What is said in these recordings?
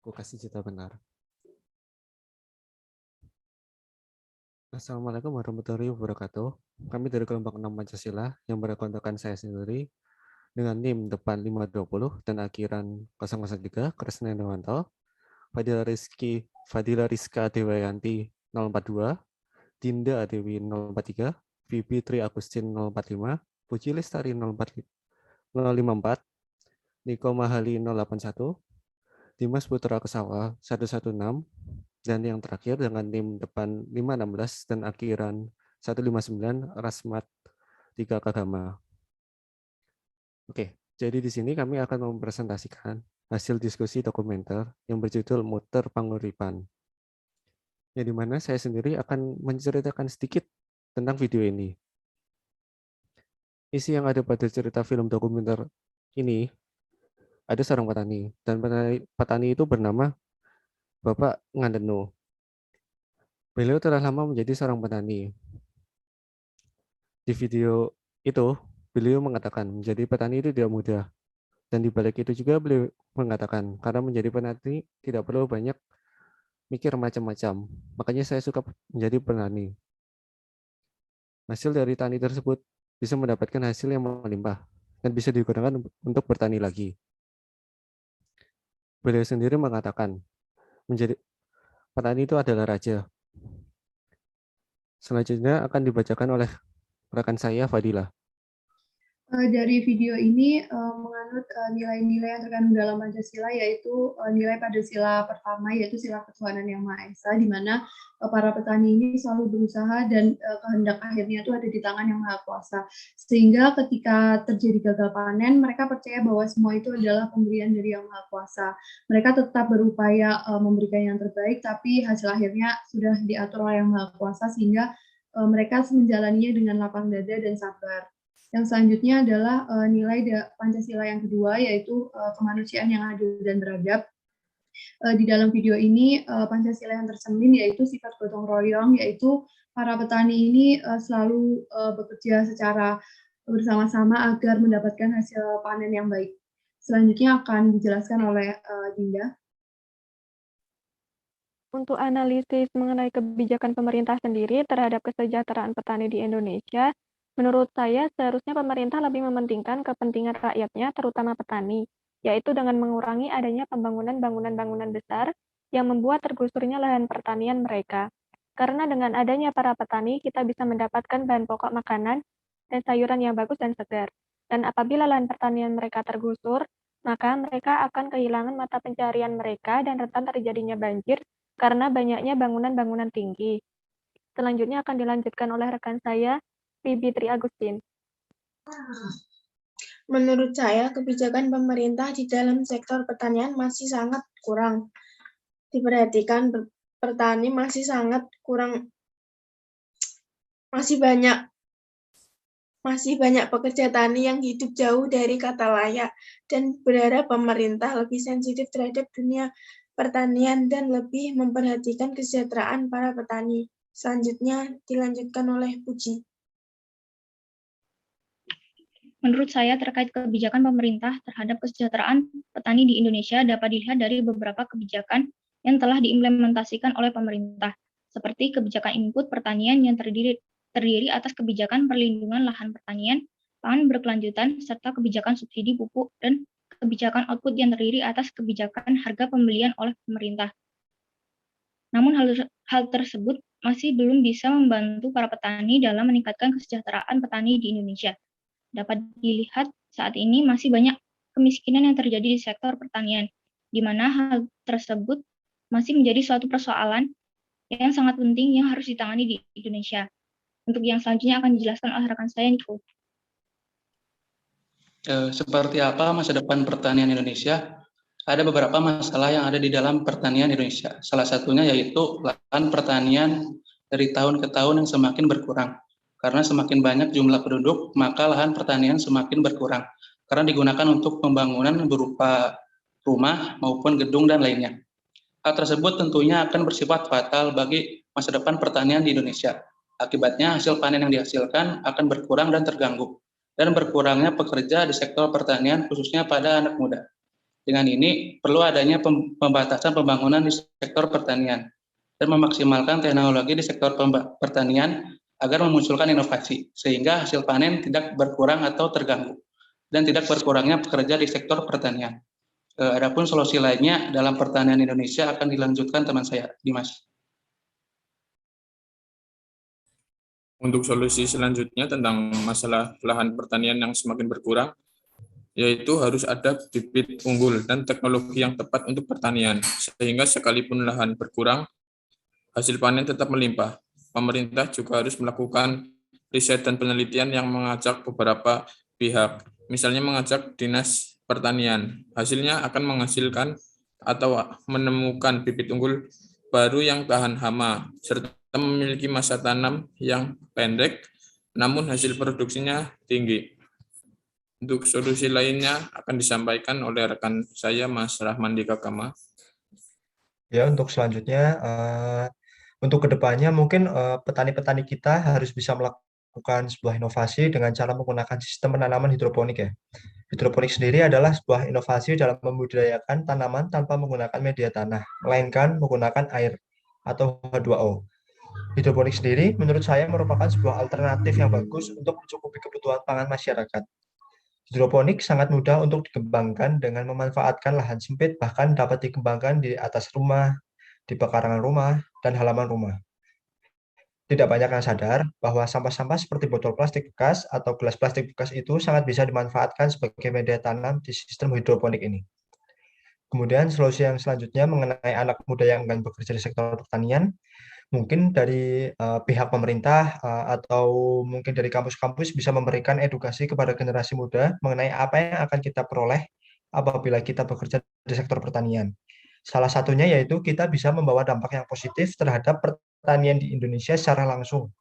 Aku kasih cerita benar. Assalamualaikum warahmatullahi wabarakatuh. Kami dari kelompok 6 Pancasila yang berkontakkan saya sendiri dengan NIM depan 520 dan akhiran 003, Kresna Dewanto, Fadila Rizka Dewayanti 042, Dinda Adewi 043, Vivi Tri Agustin 045, Puji Lestari 054, Niko Mahali 081, Dimas Putra Kesawa 116, dan yang terakhir dengan NIM depan 516 dan akhiran 159, Rasmat 3 Kagama. Oke, jadi di sini kami akan mempresentasikan hasil diskusi dokumenter yang berjudul Muter Panguripan. Yang dimana saya sendiri akan menceritakan sedikit tentang video ini. Isi yang ada pada cerita film dokumenter ini ada seorang petani, dan petani itu bernama Bapak Ngandeno. Beliau telah lama menjadi seorang petani. Di video itu, beliau mengatakan menjadi petani itu tidak mudah. Dan di balik itu juga beliau mengatakan, karena menjadi petani tidak perlu banyak mikir macam-macam. Makanya saya suka menjadi petani. Hasil dari tani tersebut bisa mendapatkan hasil yang melimpah dan bisa digunakan untuk bertani lagi. Beliau sendiri mengatakan, menjadi petani itu adalah raja. Selanjutnya akan dibacakan oleh rekan saya, Fadila. Dari video ini menganut nilai-nilai yang terkandung dalam Pancasila, yaitu nilai pada sila pertama, yaitu sila ketuhanan yang Maha Esa, di mana para petani ini selalu berusaha dan kehendak akhirnya itu ada di tangan yang Maha Kuasa. Sehingga ketika terjadi gagal panen, mereka percaya bahwa semua itu adalah pemberian dari yang Maha Kuasa. Mereka tetap berupaya memberikan yang terbaik, tapi hasil akhirnya sudah diatur oleh yang Maha Kuasa, sehingga mereka menjalaninya dengan lapang dada dan sabar. Yang selanjutnya adalah nilai Pancasila yang kedua, yaitu kemanusiaan yang adil dan beradab. Di dalam video ini Pancasila yang tercermin yaitu sifat gotong royong, yaitu para petani ini selalu bekerja secara bersama-sama agar mendapatkan hasil panen yang baik. Selanjutnya akan dijelaskan oleh Dinda. Untuk analisis mengenai kebijakan pemerintah sendiri terhadap kesejahteraan petani di Indonesia, menurut saya seharusnya pemerintah lebih mementingkan kepentingan rakyatnya, terutama petani, yaitu dengan mengurangi adanya pembangunan bangunan-bangunan besar yang membuat tergusurnya lahan pertanian mereka. Karena dengan adanya para petani, kita bisa mendapatkan bahan pokok makanan dan sayuran yang bagus dan segar. Dan apabila lahan pertanian mereka tergusur, maka mereka akan kehilangan mata pencarian mereka dan rentan terjadinya banjir karena banyaknya bangunan-bangunan tinggi. Selanjutnya akan dilanjutkan oleh rekan saya, Vivi Tri Agustin. Menurut saya, kebijakan pemerintah di dalam sektor pertanian masih sangat kurang diperhatikan. Petani masih sangat kurang, masih banyak pekerja tani yang hidup jauh dari kata layak, dan berharap pemerintah lebih sensitif terhadap dunia pertanian dan lebih memperhatikan kesejahteraan para petani. Selanjutnya dilanjutkan oleh Puji. Menurut saya, terkait kebijakan pemerintah terhadap kesejahteraan petani di Indonesia dapat dilihat dari beberapa kebijakan yang telah diimplementasikan oleh pemerintah, seperti kebijakan input pertanian yang terdiri atas kebijakan perlindungan lahan pertanian, pangan berkelanjutan, serta kebijakan subsidi pupuk, dan kebijakan output yang terdiri atas kebijakan harga pembelian oleh pemerintah. Namun hal tersebut masih belum bisa membantu para petani dalam meningkatkan kesejahteraan petani di Indonesia. Dapat dilihat saat ini masih banyak kemiskinan yang terjadi di sektor pertanian, di mana hal tersebut masih menjadi suatu persoalan yang sangat penting yang harus ditangani di Indonesia. Untuk yang selanjutnya akan dijelaskan oleh rekan saya, Niko. Seperti apa masa depan pertanian Indonesia? Ada beberapa masalah yang ada di dalam pertanian Indonesia. Salah satunya yaitu lahan pertanian dari tahun ke tahun yang semakin berkurang. Karena semakin banyak jumlah penduduk, maka lahan pertanian semakin berkurang. Karena digunakan untuk pembangunan berupa rumah maupun gedung dan lainnya. Hal tersebut tentunya akan bersifat fatal bagi masa depan pertanian di Indonesia. Akibatnya hasil panen yang dihasilkan akan berkurang dan terganggu. Dan berkurangnya pekerja di sektor pertanian khususnya pada anak muda. Dengan ini, perlu adanya pembatasan pembangunan di sektor pertanian dan memaksimalkan teknologi di sektor pertanian agar memunculkan inovasi, sehingga hasil panen tidak berkurang atau terganggu, dan tidak berkurangnya pekerja di sektor pertanian. Adapun solusi lainnya dalam pertanian Indonesia akan dilanjutkan teman saya, Dimas. Untuk solusi selanjutnya tentang masalah lahan pertanian yang semakin berkurang, yaitu harus ada bibit unggul dan teknologi yang tepat untuk pertanian, sehingga sekalipun lahan berkurang, hasil panen tetap melimpah. Pemerintah juga harus melakukan riset dan penelitian yang mengajak beberapa pihak, misalnya mengajak Dinas Pertanian. Hasilnya akan menghasilkan atau menemukan bibit unggul baru yang tahan hama, serta memiliki masa tanam yang pendek, namun hasil produksinya tinggi. Untuk solusi lainnya akan disampaikan oleh rekan saya, Mas Rahman Dikagama. Ya, untuk selanjutnya, untuk kedepannya mungkin petani-petani kita harus bisa melakukan sebuah inovasi dengan cara menggunakan sistem penanaman hidroponik ya. Hidroponik sendiri adalah sebuah inovasi dalam membudidayakan tanaman tanpa menggunakan media tanah, melainkan menggunakan air atau H2O. Hidroponik sendiri menurut saya merupakan sebuah alternatif yang bagus untuk mencukupi kebutuhan pangan masyarakat. Hidroponik sangat mudah untuk dikembangkan dengan memanfaatkan lahan sempit, bahkan dapat dikembangkan di atas rumah, di pekarangan rumah, dan halaman rumah. Tidak banyak yang sadar bahwa sampah-sampah seperti botol plastik bekas atau gelas plastik bekas itu sangat bisa dimanfaatkan sebagai media tanam di sistem hidroponik ini. Kemudian solusi yang selanjutnya mengenai anak muda yang enggan bekerja di sektor pertanian, mungkin dari pihak pemerintah atau mungkin dari kampus-kampus bisa memberikan edukasi kepada generasi muda mengenai apa yang akan kita peroleh apabila kita bekerja di sektor pertanian. Salah satunya yaitu kita bisa membawa dampak yang positif terhadap pertanian di Indonesia secara langsung.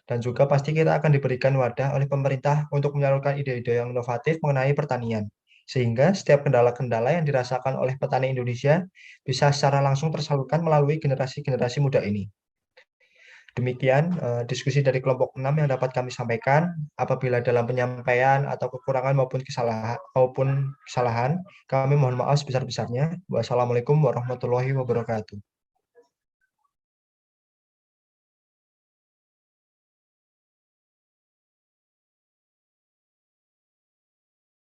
Dan juga pasti kita akan diberikan wadah oleh pemerintah untuk menyalurkan ide-ide yang inovatif mengenai pertanian. Sehingga setiap kendala-kendala yang dirasakan oleh petani Indonesia bisa secara langsung tersalurkan melalui generasi-generasi muda ini. Demikian diskusi dari kelompok 6 yang dapat kami sampaikan. Apabila dalam penyampaian atau kekurangan maupun kesalahan, kami mohon maaf sebesar-besarnya. Wassalamualaikum warahmatullahi wabarakatuh.